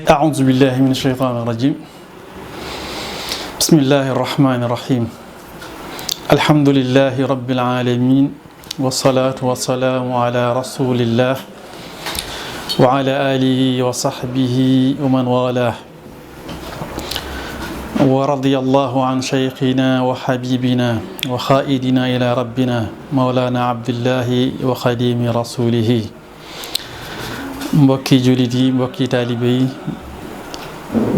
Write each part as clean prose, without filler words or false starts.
أعوذ بالله من الشيطان الرجيم بسم الله الرحمن الرحيم الحمد لله رب العالمين والصلاة والسلام على رسول الله وعلى آله وصحبه ومن والاه ورضي الله عن شيخنا وحبيبنا وخائدنا إلى ربنا مولانا عبد الله وخديم رسوله mbokki jullit yi mbokki taalibe yi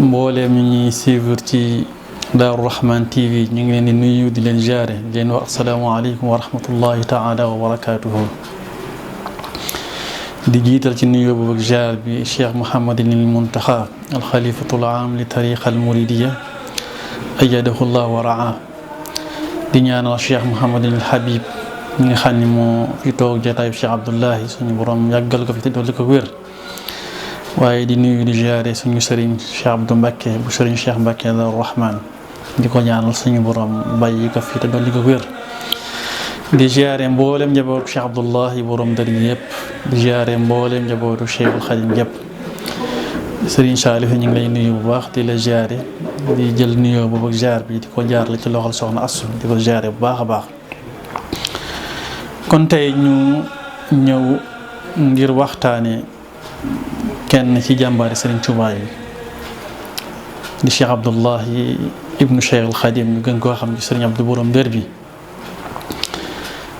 mbooleem ñi suivre ci Daaru Rahman TV ñu ngi leen di nuyu di leen jaare di leen wax asalaamaaleykum wa rahmatullahi taala wa barakatuhu di jiital ci nuyoo boobu ak jaar bi Cheikh Mouhamadinil Muntaxa alxalifatul aam li tariqa al muridiya ayadahu llah wa raa di ñaanal Cheikh Mouhamadinil Habib ñi nga xam ne moo fi toog jataayu Cheikh Abdullahi suñu borom yàggal ko fi te dolli ko wér waaye di nuyu di jaare suñu sëriñ Cheikh Abdou Mbacké bu sëriñ Cheikh Mbacké Daaru Rahman di ko ñaanal suñu borom bàyyi ko fi te dolli ko wér di jaare mboolem njabootu Cheikh Abdullahi borom dër yëpp di jaare mboolem njabootu Cheikhul Khadim yëpp sëriñ Saalihu ñu ngi lay nuyu bu baax di la jaare di jël nuyoo boobu ak jaar bi di ko jaarale ci loxol soxna Assu di ko jaare bu baax a baax kon tey ñu ñëw ngir waxtaane kenn ci jàmbaari Sëriñ Tuubaa yi di Cheikh Abdullahi ibnu Cheikh al Xadim ñu gën koo xam ci Sëriñ Abdu borom dër bi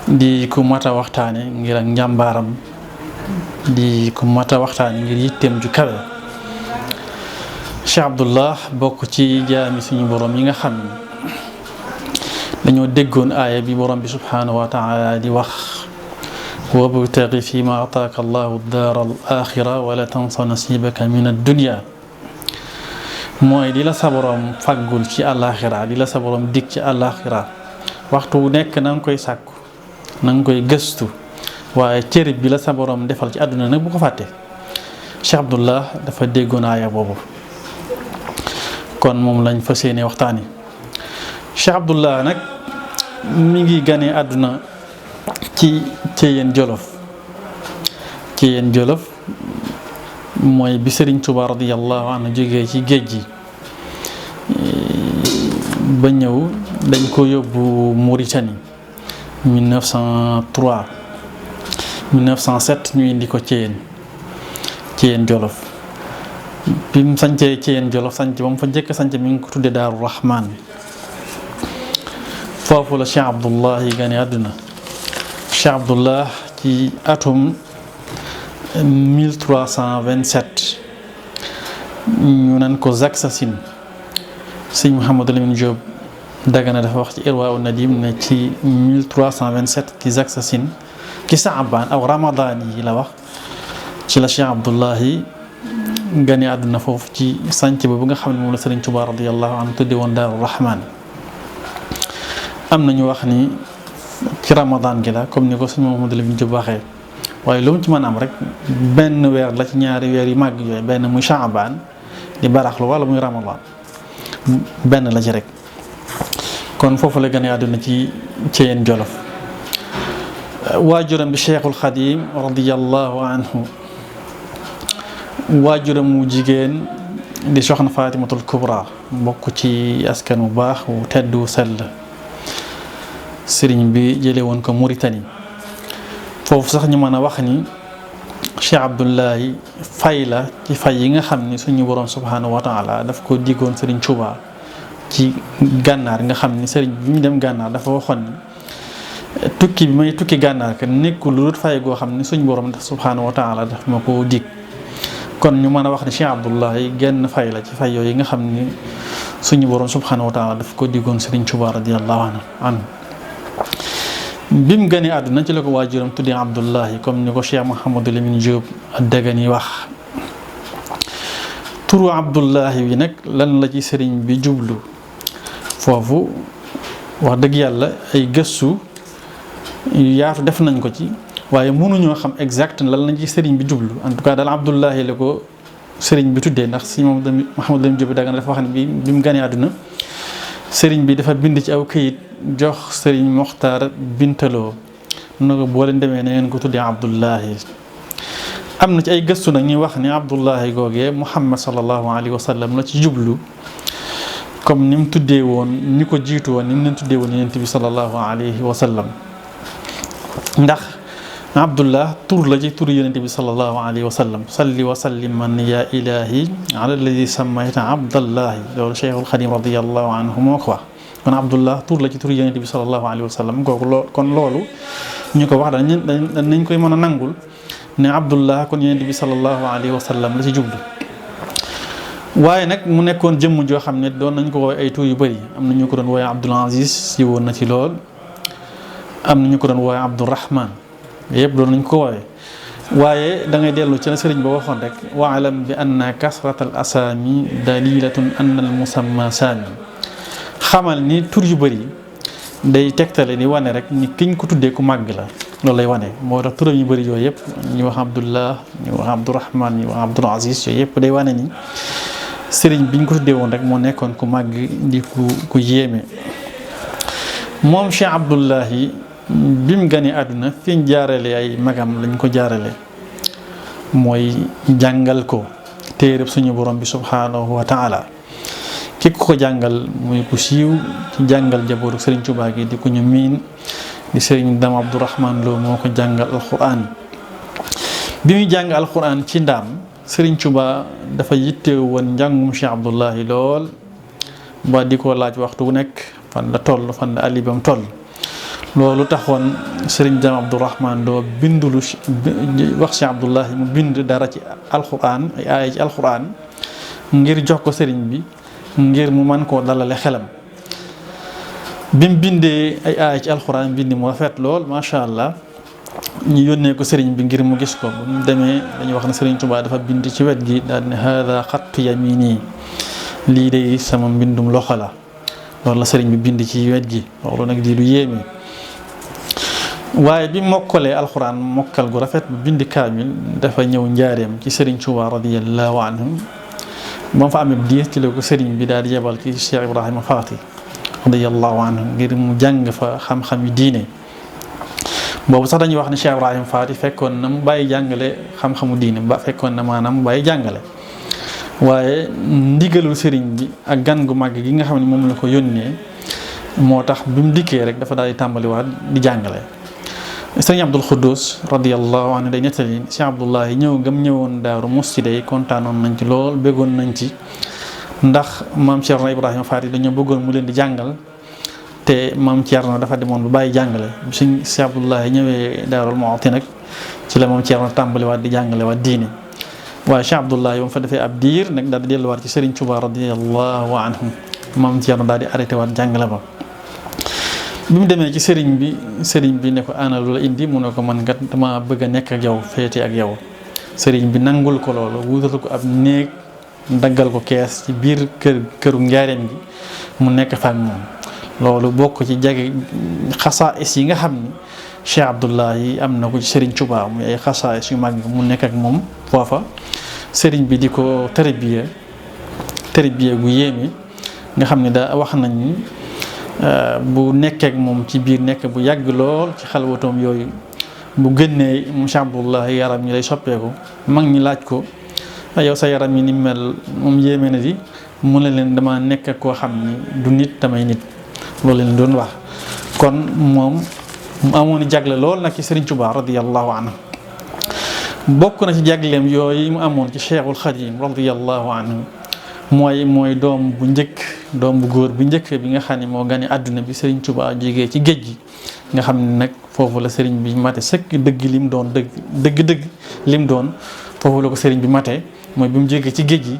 di ku mat a waxtaane ngir ak njàmbaaram di ku mat a waxtaane ngir yitteem ju kawe Cheikh Abdullah bokk ci jaami suñu borom yi nga xam ne dañoo déggoon aaya bi borom bi subhanahu wa taala di wax wabtaghi fi ma ataaka allahu daar al axira wala tansa nasibaka min addunia mooy di la sa borom faggul ci àlaxira di la sa borom dig ci àlaxira waxtu wu nekk na nga koy sàkku na nga koy gëstu waaye cër bi la sa borom defal ci àdduna nag bu ko fàtte Cheikh Abdullah dafa déggoon aaya boobu kon moom lañ fas yéene waxtaani Cheikh Abdullah nag mi ngi gane àdduna ci Ceyeen Jolof Ceyeen Jolof mooy bi Sëriñ Tuubaa radiyallahu anhu jógee ci géej gi ba ñëw dañ ko yóbbu Mauritanie 1903 1907 ñu indi ko Ceyeen Jolof bi mu sañcee Ceyeen Jolof sañc ba mu fa njëkk sañc mi ngi ko tudde Daaru Rahman foofu la Cheikh Abdullah yi gane àdduna Cheikh Abdullah ci atum 1327 ñu nan ko Zaksasin sëñ Mouhamadou Lamine Diop Dagana dafa wax ci Irwaa Nadim ne ci 1327 ci Zaksasin ci Saabaan aw Ramadan yi la wax ci la Cheikh Abdullah yi gane àdduna foofu ci sànc boobu nga xam ne moom la Sëriñ Tuubaa radiyallahu anhu tudde woon Daaru Rahman am nañu wax ni ci Ramadan gi la comme ni ko sëñ Mouhamadou Lamine Diop waxee waaye lu mu ci mën a am rek benn weer la ci ñaari weer yu màgg yooyu benn muy Shaaban di baraxlu wala muy Ramadan benn la ci rek kon foofu la gën a àdduna ci Ceyeen Jolof waajuram bi Cheikhul Xadim radiyallahu anhu waajuram mu jigéen di soxna Fatimatul Kubra bokk ci askan wu baax wu tedd wu sell sëriñ bi jële woon ko Mauritanie foofu sax ñu mën a wax ni Cheikh Abdullahi fay la ci fay yi nga xam ni suñu borom subhanahu wa taala daf ko diggoon Sëriñ Tuubaa ci gànnaar nga xam ni sëriñ bi ñu dem gànnaar dafa waxoon ni tukki bi may tukki gànnaar ka nekkul lu dul fay goo xam ni suñu borom subhanahu wa taala daf ma ko dig kon ñu mën a wax ni Cheikh Abdullahi genn fay la ci fay yooyu nga xam ni suñu borom subhanahu wa taala daf ko diggoon Sëriñ Tuubaa radiyallahu anhu bi mu gënee àdduna ci la ko waajuram tuddee Abdullahi comme ni ko Cheikh Mouhamadou Lamine Diop Dagana wax turu Abdullahi bi nag lan la ci sëriñ bi jublu foofu wax dëgg yàlla ay gëstu yaatu def nañ ko ci waaye mënuñoo xam exact lan lañ ci sëriñ bi jublu en tout cas daal Abdullahi la ko sëriñ bi tuddee ndax si moom Mouhamadou Lamine Diop Dagana dafa wax ne bi mu gënee àdduna sëriñ bi dafa bind ci aw këyit jox sëriñ Moxtaar Bintaloo na ko boo leen demee na ngeen ko tuddee Abdullahi. am na ci ay gëstu nag ñuy wax ni Abdullahi googee Muhammad sallallahu alayhi wa sallam la ci jublu, comme ni mu tuddee woon ñi ko jiitu woon ni mu leen tuddee woon Yonent bi sallallahu alayhi wa sallam. ndax Abdullah tur la ci turu Yonent bi sallallahu alayhi wa sallam. salli wa sallim man ya ilahi ala alladi sammayta Abdallahi, loolu Cheikhul Xadim radiyallahu anhu moo ko wax. kon Abdullah tur la ci turu Yonent bi sallallahu alayhi wa sallam kooku kon loolu ñu ko wax dañ koy mën a nangul ne Abdullah kon Yonent bi sallallahu alayhi wa sallam la ci jublu. waaye nag mu nekkoon jëmm joo xam ne doon nañ ko woowee ay tur yu bëri. am na ñu ko doon woowee Abdul Aziz si woon na ci lool. am na ñu ko doon woowee Abdurrahman yëpp doon nañ ko woowee. waaye da ngay dellu ci la sëriñ ba waxoon rek waalam bi anna kasratal asaami dalilatun anna al musamma saami. xamal ni tur yu bëri day tegtale ni wane rek ni kiñ ko tuddee ku màgg la. loolu lay wane moo tax turam yu bëri yooyu yëpp ñu wax Abdullah ñu wax Abdurrahman ñu wax Abdul Aziz yooyu yëpp day wane ni sëriñ biñ ko tuddee woon rek moo nekkoon ku màgg di ku yéeme. moom Cheikh Abdullahi bi mu gane àdduna fi ñu jaarale ay magam lañ ko jaarale, mooy jàngal ko téereb suñu borom bi subhanahu wa taala. ki ko jàngal muy ku siiw ci jàngal jabooru Sëriñ Tuubaa gi di ko ñu miin di Sëriñ Dam Abdourahman Lo moo ko jàngal alquran. bi muy jàng alquran ci ndaam Sëriñ Tuubaa dafa yitte woon njàngum Cheikh Abdullahi lool ba di ko laaj waxtu wu nekk fan la toll fan la alibam toll. loolu taxoon Sëriñ Dam Abdourahman Lo bindulu wax Cheikh Abdullahi mu bind dara ci alquran ay aaya ci alquran ngir jox ko sëriñ bi ngir mu mën koo dalale xelam. bi mu bindee ay aaya ci alxuraan bind mu rafet lool macha allah ñu yónnee ko sëriñ bi ngir mu gis ko. bu mu demee dañuy wax ne Sëriñ Tuubaa dafa bind ci wet gi daal ne hada xattu yamini, lii de sama mbindum loxo la. loolu la sëriñ bi bind ci wet gi. loolu nag di lu yéeme. waaye bi mokkalee alxuraan mokkal gu rafet bu bind kaamil dafa ñëw njaareem ci Sëriñ Tuubaa radiyallahu anhu. ba mu fa amee diir ci la ko sëriñ bi daal di yebal ci Cheikh Ibrahima Faati radiyallahu anhu ngir mu jàng fa xam-xam yu diine. boobu sax dañuy wax ne Cheikh Ibrahima Faati fekkoon na mu bàyyi jàngale xam-xamu diine ba fekkoon na maanaam mu bàyyi jàngale. waaye ndigalul sëriñ bi ak gan gu màgg gi nga xam ne moom la ko yónnee moo tax bi mu dikkee rek dafa daal di tàmbaliwaat di jàngale. sëriñ Abdul Xuddus radiyallahu anhu day nettali Cheikh Abdullahi ñëw gam ñëwoon Daaru Musti day kontaanoon nañ ci lool béggoon nañ ci. ndax maam Thierno Ibrahima Faty dañoo bëggoon mu leen di jàngal te maam Thierno dafa demoon bu bàyyi jàngale. suñ Cheikh Abdullahi ñëwee Daarul Muhti nag ci la maam Thierno tàmbaliwaat di jàngale waat diine. waaye Cheikh Abdullahi ba mu fa defee ab diir nag daal di delluwaat ci Serigne Touba radiyallahu anhu maam Thierno daal di arrêté waat jàngale ba. bi mu demee ci sëriñ bi ne ko ana lu la indi mu ne ko man kat dama bëgg a nekk ak yow féete ak yow. sëriñ bi nangul ko loolu wutal ko ab néeg daggal ko kees ci biir këru njaareem gi mu nekk fa ak moom. loolu bokk ci jage xasaais yi nga xam ni Cheikh Abdullahi am na ko ci Serigne Touba muy ay xasaais yu mag mu nekk ak moom foofa. sëriñ bi di ko tarbiya gu yéeme nga xam ne daa wax nañ ni bu nekkee ak moom ci biir nekk bu yàgg lool ci xalwatoom yooyu bu génnee mu Cheikh Abdullahi yaram ñi lay soppeeku. mag ñi laaj ko yow sa yaram yi ni mel moom yéeme na di mu ne leen dama nekk ak koo xam ni du nit damay nit. loolu leen doon wax. kon moom mu amoon jagle lool nag ci Serigne Touba radiyallahu anhu. bokk na ci jagleem yooyu mu amoon ci Cheikhul Khadim radiyallahu anhu mooy doom bu góor bu njëkk bi nga xam ne moo gane àdduna bi Serigne Touba jógee ci géej gi. nga xam ne nag foofu la Serigne bi mate sëkk dëgg lim doon dëgg lim doon foofu la ko Serigne bi mate mooy bi mu jógee ci géej gi.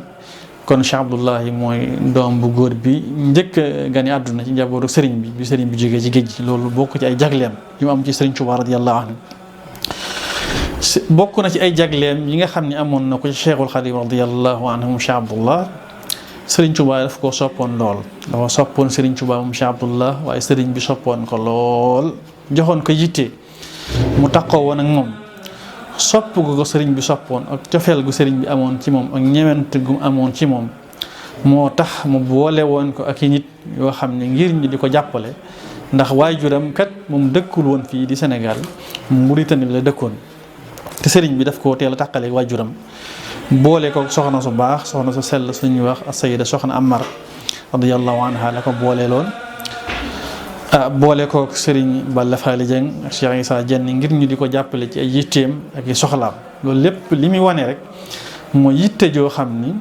kon Cheikh Abdullahi mooy doom bu góor bi njëkk gane àdduna ci njabootu Serigne bi Serigne bi jógee ci géej gi. loolu bokk ci ay jagleem yu mu am ci Serigne Touba radiyallahu anhu. bokk na ci ay jagleem yi nga xam ne amoon na ko ci Cheikhul Khadim radiyallahu anhu Cheikh Abdullah. Serigne Touba daf ko soppoon lool dafa soppoon Serigne Touba moom Cheikh Abdullah waaye Serigne bi soppoon ko lool joxoon ko yitte mu takkoo woon ak moom. sopp gu ko Serigne bi soppoon ak cofeel gu Serigne bi amoon ci moom ak ñewent gu amoon ci moom moo tax mu boole woon ko ak i nit yoo xam ne ngir ñu di ko jàppale ndax waajuram kat moom dëkkul woon fii di Sénégal Mauritanie la dëkkoon te sëriñ bi daf ko teel a tàqale waajuram boole ko soxna su baax soxna su sell suñuy wax as-sayyida soxna Amar radiyallahu anha la ko boole loon boole ko sëriñ Balla Faali Jeng ak Cheikh Issa Dieng ngir ñu di ko jàppale ci ay yitteem ak i soxlaam loolu lépp li muy wane rek mooy yitte joo xam ni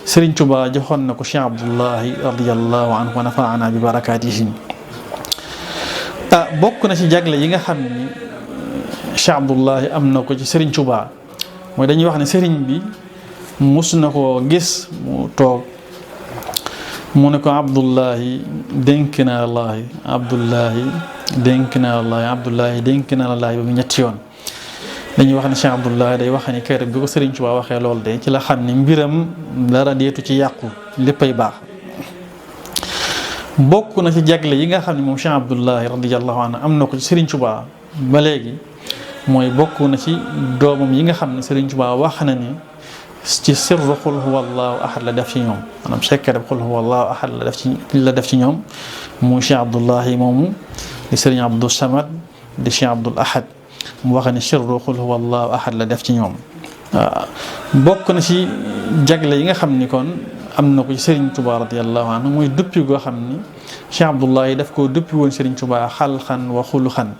Sëriñ Tuubaa joxoon na ko Cheikh Abdullahi radiyallahu anhu wa nafaana bi barakaatihi bokk na ci jagle yi nga xam ni Cheikh Abdullahi am na ko ci Sëriñ Tuubaa mooy dañuy wax ne sëriñ bi mus na koo gis mu toog mu ne ko Abdullahi dénk naa Allaahi Abdullahi dénk naa Allaahi Abdullahi dénk naa Allaahi ba mu ñetti yoon dañuy wax ne Cheikh Abdullahi day wax ni kër bi ko Sëriñ Tuubaa waxee loolu de ci la xam ne mbiram dara deetu ci yàqu léppay baax. bokk na ci jagle yi nga xam ne moom Cheikh Abdullahi radiyallahu anhu am na ko ci Sëriñ Tuubaa ba léegi mooy bokk na ci doomam yi nga xam ne Sëriñ Tuubaa wax na ni ci sirru qul huwa allahu ahad la def ci ñoom maanaam sekkareb qul huwa allahu ahad la def ci ñoom muy Cheikh Abdullahi moomu di Sëriñ Abdou Samad di Cheikh Abdul Ahad mu wax ne sirru qul huwa allahu ahad la def ci ñoom. bokk na ci jagle yi nga xam ni kon am na ko ci Sëriñ Tuubaa radiyallahu anhu muy duppi goo xam ni Cheikh Abdullahi daf koo duppi woon Sëriñ Tuubaa xalxan wa xuluxan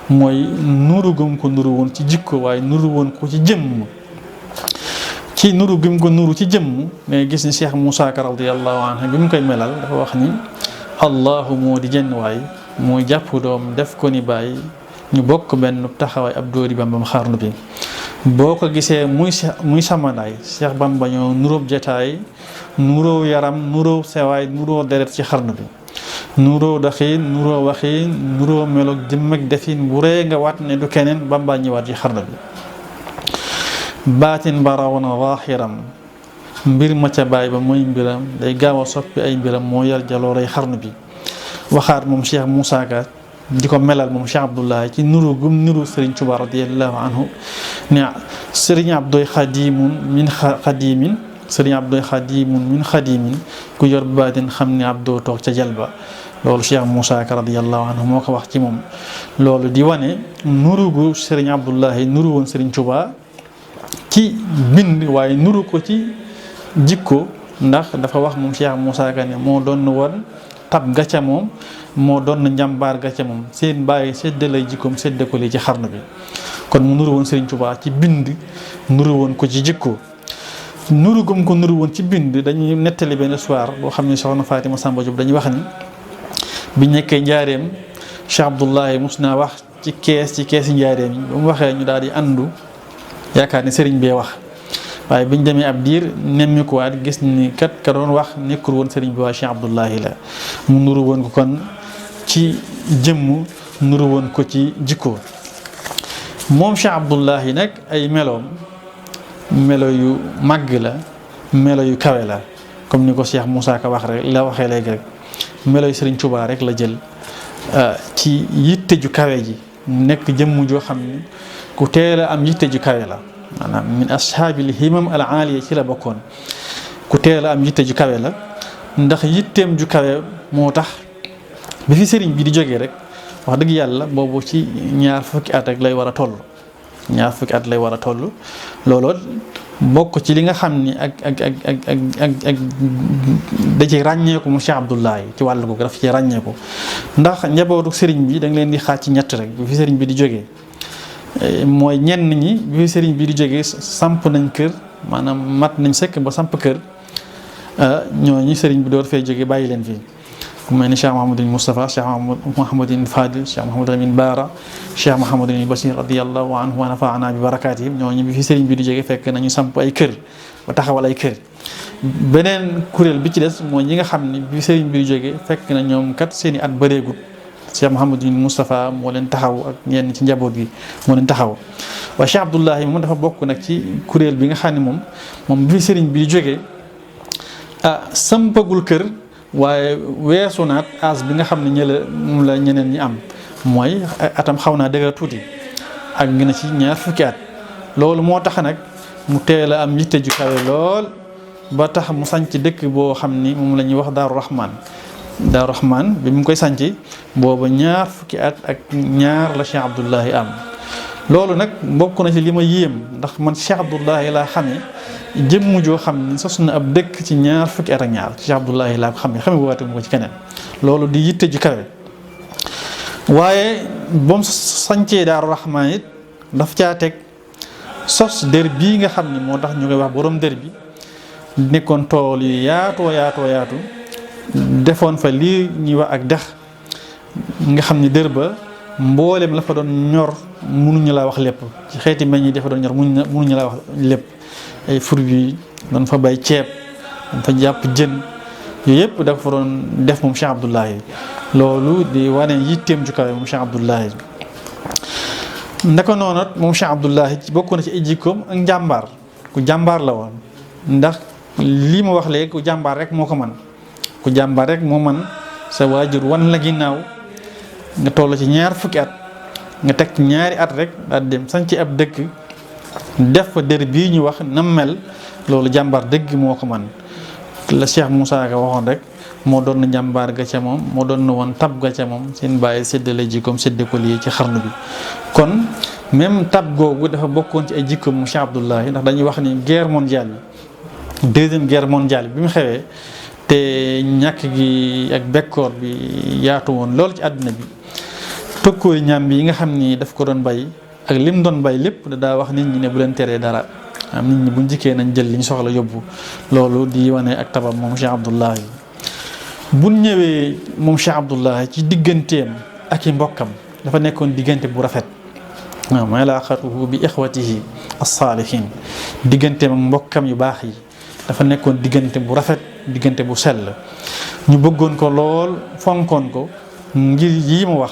mooy nuru gëm ko nuru woon ci jikko waaye nuru woon ko ci jëmm ci nuru gëm ko nuru ci jëmm mais gis ni Cheikh Moussa Ka radiyallahu anhu bi mu koy melal dafa wax ni allahu moo di jenn waay mooy jàpp doom def ko ni bàyyi ñu bokk benn taxawaay ab dóori Bamba xarnu bi boo ko gisee muy samandaay Cheikh Bamba ñoo nuróob jataay nuróo yaram nuróo sewaay nuróo deret ci xarnu bi nuróo daxiin nuróo waxiin nuróo meloog jëmm ak defin bu ree nga waat ne du keneen Bamba ñëwaat ci xarnu bi baatin ba raw na waaxiram mbir ma ca baay ba mooy mbiram day gaaw a soppi ay mbiram moo yar jalooray xarnu bi waxaat moom Cheikh Moussa Ka di ko melal moom Cheikh Abdullahi ci nuru gum nuru Sëriñ Tuubaa radiyallahu anhu ne Sëriñ Abdoy xadimun min xadimin Sëriñ Abdoy xadimun min xadimin ku yor baatin xam ne Abdoo toog ca jalba loolu Cheikh Moussa Ka radiyallahu anhu moo ko wax ci moom loolu di wane nuru gu Sëriñ Abdullahi nuru woon Sëriñ Tuubaa ci bind waaye nuru ko ci jikko ndax dafa wax moom Cheikh Moussa Ka ne moo doon woon tab ga ca moom moo doon njàmbaar ga ca moom seen bàyyi séddalay jikkoom sédde ko li ci xarnu bi kon mu nuru woon Sëriñ Tuubaa ci bind nuru woon ko ci jikko nuru gum ko nuru woon ci bind dañuy nettali benn histoire boo xam ne soxna Fatima Samba Diop dañuy wax ni bi nekkee njaareem Cheikh Abdullahi mus naa wax ci keesi njaareem yi ba mu waxee ñu daal di àndu yaakaar ni sëriñ bee wax waaye biñ demee ab diir nemmi ko waat gis ni kat ka doon wax nekkul woon sëriñ bi waa Cheikh Abdullahi la mu nuru woon ko kon ci jëmm nuru woon ko ci jikko moom Cheikh Abdullahi nag ay meloom melo yu màgg la melo yu kawe la comme ni ko Cheikh Moussa Ka wax rek la waxee léegi rek melo yu Sëriñ Tuubaa rek la jël ci yitte ju kawe ji nekk jëmm joo xam ni ku teel a am yitte ju kawe la maanaam min ashaabil himam al aaliya ci la bokkoon ku teel a am yitte ju kawe la ndax yitteem ju kawe moo tax bi fi sëriñ bi di jógee rek wax dëgg yàlla boobu ci ñaar fukki at rek lay war a toll looloo bokk ci li nga xam ni ak da ci ràññeeku mu Cheikh Abdullahi ci wàll googu daf ci ràññeeku ndax njabootu sëriñ bi da nga leen di xaaj ci ñett rek bi fi sëriñ bi di jógee mooy ñenn ñi bi fi sëriñ bi di jógee samp nañ kër maanaam mat nañ sëkk ba samp kër ñooñu sëriñ bi door fee jógee bàyyi leen fii ku mel ni Cheikh Mouhamadul Moustapha Cheikh Mouhamadul Fadil Cheikh Mouhamadul Amin Baara Cheikh Mouhamadul Bachir radiyallahu anhu wa nafaana bi barakaatihim ñooñu bi fi sëriñ bi di jógee fekk nañu samp ay kër ba taxawal ay kër. beneen kuréel bi ci des mooy ñi nga xam ni bi sëriñ bi di jógee fekk na ñoom kat seen i at bëreegut Cheikh Mouhamadul Moustapha moo leen taxaw ak ñenn ci njaboot gi moo leen taxaw waaye Cheikh Abdullahi moom dafa bokk nag ci kuréel bi nga xam ne moom bi fi sëriñ bi di jógee sampagul kër. waaye weesu naat as bi nga xam ne moom la ñeneen ñi am mooy atam xaw naa dëgër tuuti ak na ci ñaar fukki at loolu moo tax nag mu teel a am yitte ju kawe lool ba tax mu sanc dëkk boo xam ni moom la ñuy wax Daaru Rahman. Daaru Rahman bi mu koy sanc booba 2 fukki at ak 2 la Cheikh Abdullahi am. loolu nag bokk na ci li ma yéem ndax man Cheikh Abdullahi laa xamee jëmm joo xam ni sos na ab dëkk ci 2 fukki at ak 2 Cheikh Abdullahi laa ko xamee waate mu ko ci keneen loolu di yitte ju kawe. waaye ba mu sancee Daaru Rahman it daf caa teg sos dër bii nga xam ni moo tax ñu koy wax borom dër bi nekkoon tool yu yaatu defoon fa lii ñuy wax ak dex nga xam ni dër ba mboolem la fa doon ñor mënuñu laa wax lépp ci xeeti meññ yi dafa doon ñor mënuñu laa wax lépp ay fruits doon fa bay ceeb doon fa jàpp jën yooyu yëpp dafa fa doon def moom Cheikh Abdullahi loolu di wane yitteem ju kawe moom Cheikh Abdullahi. ndaka noonu moom Cheikh Abdullahi bokk na ci ay jikkoom ak njàmbaar ku jàmbaar la woon ndax lii ma wax léegi ku jàmbaar rek moo ko man ku jàmbaar rek moo man sa waajur wan la ginnaaw nga toll ci 2 fukki at nga teg ci 2 at rek daal dem sanc ab dëkk def fa dër bii ñu wax na mel loolu jàmbaar dëgg moo ko man la Cheikh Moussa Ka waxoon rek moo doon na jàmbaar ga ca moom moo doon na woon tab ga ca moom seen bàyyi séddale jikkoom sédde ko lii ci xarnu bi. kon même tab googu dafa bokkoon ci ay jikkoom mu Cheikh Abdullahi ndax dañuy wax ni guerre mondiale bi 2e guerre mondiale bi mu xewee te ñàkk gi ak bekkoor bi yaatu woon loolu ci àdduna bi tokkoori ñam bi yi nga xam ni daf ko doon bay ak lim doon bay lépp daa wax nit ñi ne bu leen teree dara am nit ñi bu njëkkee nañ jël li ñu soxla yóbbu loolu di wane ak tabam moom Cheikh Abdullahi. bu ñëwee moom Cheikh Abdullahi ci digganteem ak i mbokkam dafa nekkoon diggante bu rafet waaw ma alaqatuhu bi ixwatihi as-saalihin digganteem ak mbokkam yu baax yi dafa nekkoon diggante bu rafet diggante bu sell ñu bëggoon ko lool fonkoon ko ngir yii mu wax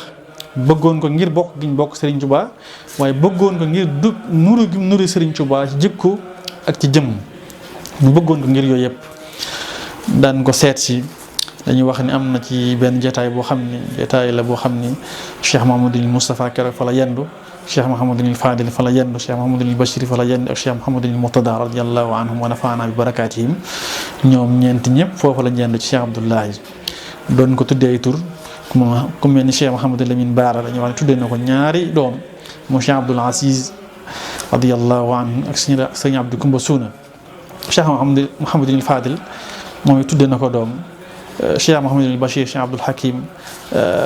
bëggoon ko ngir bokk gi ñu bokk Serigne Touba waaye bëggoon ko ngir du nuru gi nuru Serigne Touba ci jikko ak ci jëmm ñu bëggoon ko ngir yooyu yëpp daan ko seet si. dañuy wax ni am na ci benn jotaay boo xam ni jotaay la boo xam ni Cheikh Mouhamadoul Moustapha keroog fa la yendu Cheikh Mouhamadoul Fadil fa la yendu Cheikh Mouhamadoul Bachir fa la yendu ak Cheikh Mouhamadoul Murtada radiyallahu anhum wa nafaana bi barakatihim ñoom ñeent ñëpp foofu la yendu ci Cheikh Abdullahi doon ko tuddee ay tur ku mel ni Cheikh Mouhamadoul Lamine Bara dañuy wax ne tuddee na ko 2 doom mu Cheikh Abdoul Aziz radiyallahu anhu ak sëñ Abdou Koumba Suuna Cheikh Mouhamadoul Fadil moom it tuddee na ko doom Cheikh Mouhamadoul Bachir Cheikh Abdoul Hakim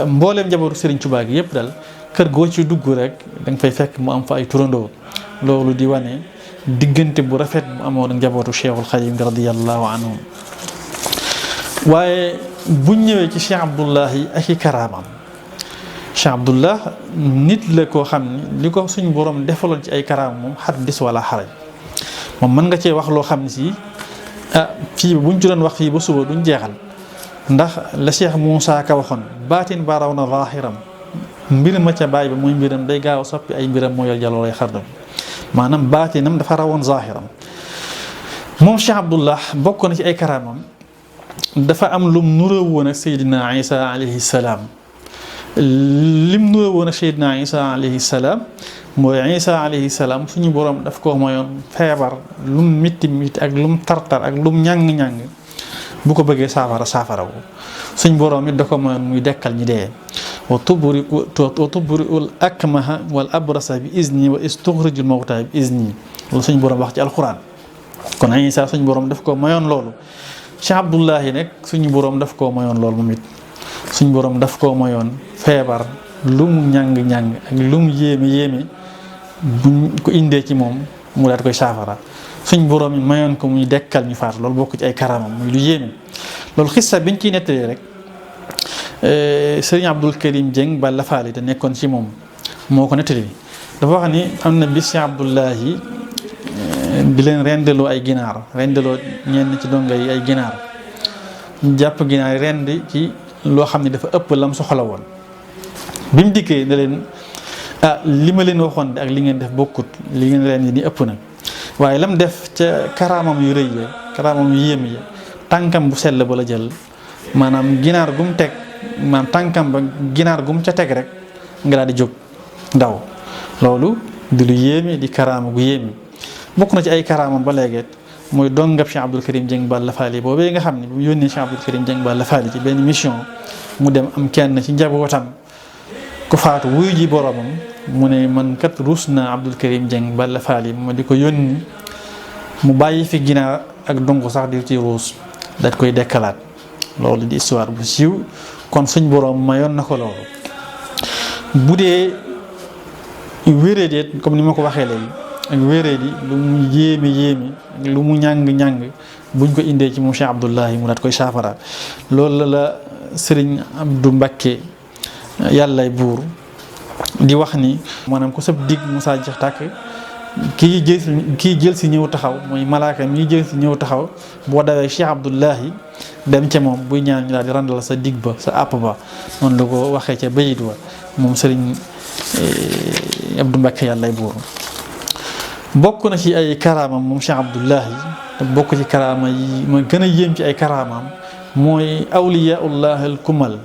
mbooleem njabootu Serigne Touba gi yëpp daal kër goo ci dugg rek da nga fay fekk mu am fa ay turandoo loolu di wane diggante bu rafet mu amoon njabootu Cheikhul Khadim radiyallahu anhum. waaye buñ ñëwee ci Cheikh Abdullahi ak i karaamam Cheikh Abdullah nit la koo xam ni li ko suñu borom defaloon ci ay karaam moom xaddis wala xaraj moom mën nga cee wax loo xam ne si fii buñ ci doon wax fii ba suba duñ jeexal. ndax la Cheikh Moussa Ka waxoon baatin ba raw na zaahiram mbir ma ca bàyyi ba muy mbiram day gaaw soppi ay mbiram moo yor jaloolay xardam maanaam baatinam dafa rawoon zaahiram moom Cheikh Abdullah bokk na ci ay karaamam dafa am lum nuroo woon ak Seydina Isa alayhi salaam lim nuroo woon ak Seydina Isa alayhi salaam mooy Isa alayhi salaam suñu borom daf ko mayoon feebar lum mitti mitti ak lum tartar ak lum ñàng-ñàng bu ko bëggee saafara wu suñ borom it da ko mayoon muy dekkal ñi dee wa tubri'ul akmaha wal abrasa bi izni wa istuxrijul mawta bi izni loolu suñ borom wax ci alquran kon Isa suñ borom daf ko mayoon loolu Cheikh Abdullahi nag suñu borom daf koo mayoon loolu moom it suñ borom daf koo mayoon feebar lu mu ñàng-ñàng ak lu mu yéeme buñ ko indee ci moom mu daal koy saafara suñ borom yi mayoon ko muy dekkal ñu faatu loolu bokk ci ay karamam muy lu yéeme loolu xissa biñ ciy nettalee rek Serigne Abdul Karim Dieng Balla Faali te nekkoon ci moom moo ko nettali dafa wax ni am na bis Cheikh Abdullahi di leen rendeloo ay ginaar rendeloo ñenn ci donga yi ay ginaar ñu jàpp ginaar yi rend ci loo xam ne dafa ëpp lam soxla woon bi mu dikkee ne leen li ma leen waxoon ak li ngeen def bokkut li ngeen rend ni ëpp na waaye lam def ca karaamam yu rëy ya karaamam yu yéem ya tànkam bu sell ba la jël maanaam ginaar gum teg maanaam tànkam ba ginaar gum ca teg rek nga daal di jóg ndaw loolu di lu yéeme di karaama gu yéeme bokk na ci ay karaamam ba léegi mooy dongab Cheikh Abdoul Karim Dieng Balla Fally boobee nga xam ne bu mu yónnee Cheikh Abdoul Karim Dieng Balla Fally ci benn mission mu dem am kenn ci njabootam ku faatu wuyu ji boromam mu ne man kat ruus na Abdoul Karim Dieng Balla Fally ma di ko yónni mu bàyyi fi ginaar ak dongu sax di ci ruus daat koy dekkalaat. loolu di histoire bu siiw kon suñ borom mayoon na ko loolu bu dee wéreedeet comme ni ma ko waxee léegi ak wéreedi lu mu yéeme ak lu mu ñàng buñ ko indee ci moom Cheikh Abdoulahi mu daat koy saafara loolu la Sëriñ Abdou Mbacké yàllay buur di wax ni maanaam ku sab dig Moussa jeex tàkk kii jël si ñëw taxaw mooy malaaka mi jël si ñëw taxaw boo dawee Cheikh Abdoulahi dem ca moom buy ñaan ñu daal di randal sa dig ba sa àpp ba noonu la ko waxee ca bayit wa moom Sëriñ Abdou Mbacké yàllay buur bokk na ci ay karaamam moom Cheikh Abdoulahi te bokk ci karaama yi ma gën a yéem ci ay karaamam mooy awliyaullah al kumal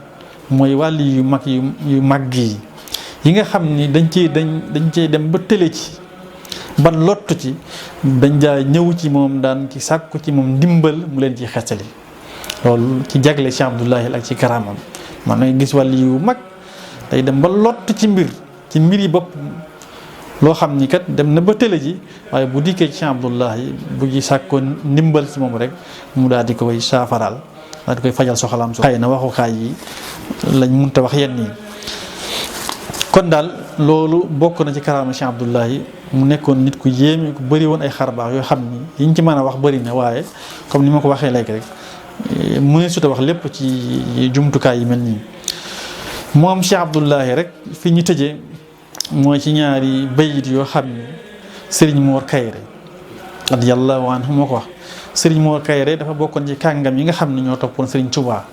mooy wàlli yu mag yi nga xam ni dañ cee dem ba tële ci ba lottu ci dañ daa ñëw ci moom daan ci sàkku ci moom ndimbal mu leen ci xettali loolu ci jagle Cheikh Abdoulahi ak ci karaamam man ngay gis wàlli yu mag day dem ba lott ci mbir yi bopp loo xam ni kat dem na ba tële ji waaye bu dikkee ci Cheikh Abdoulahi bu ci sàkkoon ndimbal ci moom rek mu daal di koy saafaraal daal di koy fajal soxlaam xëy na waxukaay yi lañ mënta wax yenn yi kon daal loolu bokk na ci karaama Cheikh Abdoulahi mu nekkoon nit ku yéeme ku bëri woon ay xarbaax yoo xam ni yiñ ci mën a wax bëri na waaye comme ni ma ko waxee léegi rek mënee suta wax lépp ci jumtukaay yi mel nii moom Cheikh Abdoulahi rek fi ñu tëjee mooy ci ñaari bayit yoo xam ni Serigne Mor Kayre radiyallahu anhu moo ko wax Serigne Mor Kayre dafa bokkoon ci kàngam yi nga xam ne ñoo toppoon Serigne Touba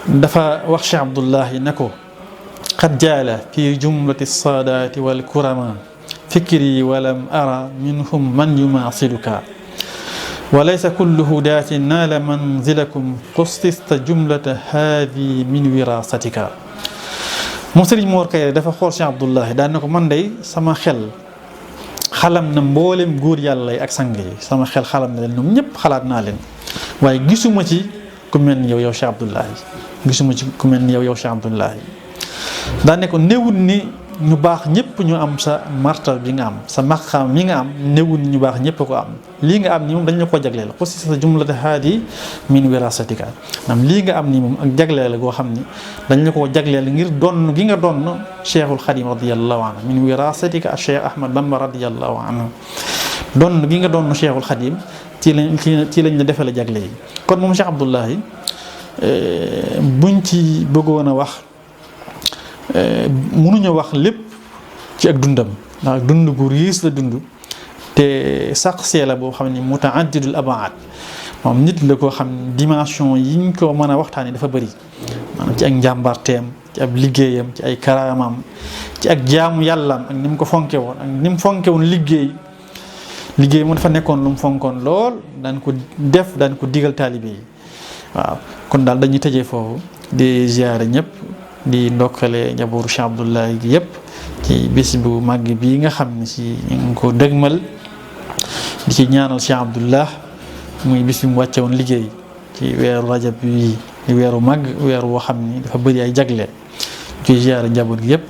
dafa wax Cheikh Abdoulahi ne ko qad jaala fi jumlati saadaati wal kurama fikri walam ara minhum man yumaasiluka wa laysa kullu hudaatin naala manzilakum qustista jumlata haadi min wirasatika moom Serigne Mor Kayre dafa xool Cheikh Abdoulahi daan na ko man day sama xel xalam na mboolem góor yàlla yi ak sang yi sama xel xalam na leen ñoom ñëpp xalaat naa leen waaye gisuma ci ku mel ni yow Cheikh Abdoulahi gisuma ci ku mel ni yow Cheikh Abdoulahi daan ne ko néewul ni ñu baax ñëpp ñu am sa martal bi nga am sa maqaam mi nga am néewul ni ñu baax ñëpp ko am lii nga am ni moom dañ la ko jagleel xusi sa jumlata haadi min wirasatika am lii nga am ni moom ak jagleel goo xam ni dañ la ko jagleel ngir donn gi nga donn Cheikhul Khadim radiyallahu anhu min wirasatika Cheikh Ahmad Bamba radiyallahu anhu donn gi nga donn Cheikhul Khadim ci lañ la defee la jagle yi kon moom Cheikh Abdoulahi buñ ci bëggoon a wax mënuñu wax lépp ci ak dundam ndax dund gu riis la dund te sax see la boo xam ne mutaaddidul abaat moom nit la koo xam dimension yiñ ko mën a waxtaanee dafa bëri maanaam ci ak njàmbarteem ci ab liggéeyam ci ay karaamam ci ak jaamu yàllaam ak ni mu ko fonke woon ak ni mu fonke woon liggéey mu dafa nekkoon lu mu fonkoon lool daan ko def daan ko digal taalibe yi waaw kon daal dañuy tëjee foofu di ziyaare ñëpp di ndokkale njabootu Cheikh Abdoulahi gi yëpp ci bis bu màgg bii nga xam ne si ñu ngi ko dëgmal di ci ñaanal Cheikh Abdoulah muy bis bi mu wàcce woon liggéey ci weeru rajab bi di weeru màgg weer woo xam ni dafa bëri ay jagle ci ziyaare njaboot gi yëpp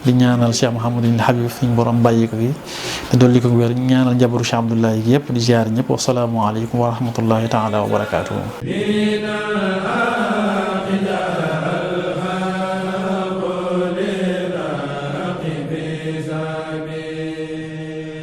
di ñaanal Cheikh Mouhamadul Habib fi ñu borom bàyyi ko fi te dolli ko wér ñaanal njabootu Cheikh Abdoulahi gi yëpp di ziyaare ñëpp wasalaamu aleykum wa rahmatullahi taala wa barakaatuhu.